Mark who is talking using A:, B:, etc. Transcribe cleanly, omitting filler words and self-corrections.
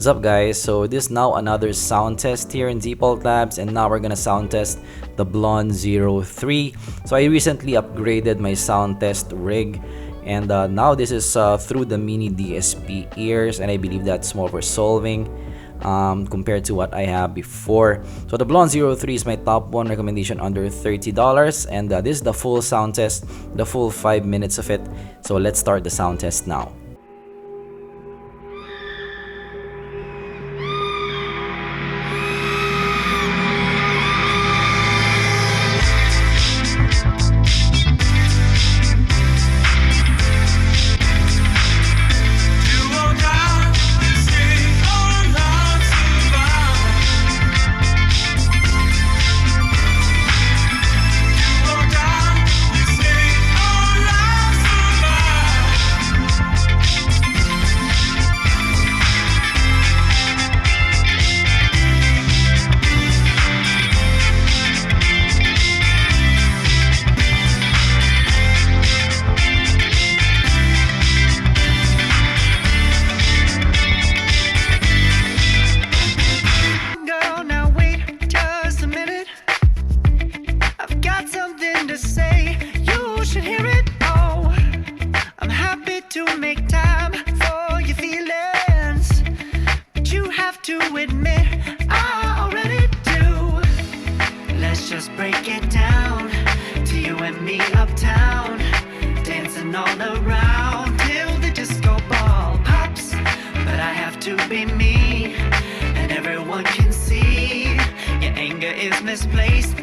A: What's up guys, so this is now another sound test here in zpolt Labs, and now we're gonna sound test the BLON 03. So I recently upgraded my sound test rig, and now this is through the mini DSP ears, and I believe that's more for solving compared to what I have before. So the BLON 03 is my top one recommendation under $30, and this is the full sound test, the full 5 minutes of it. So let's start the sound test now.
B: Break it down to you and me uptown, dancing all around till the disco ball pops. But I have to be me, and everyone can see your anger is misplaced.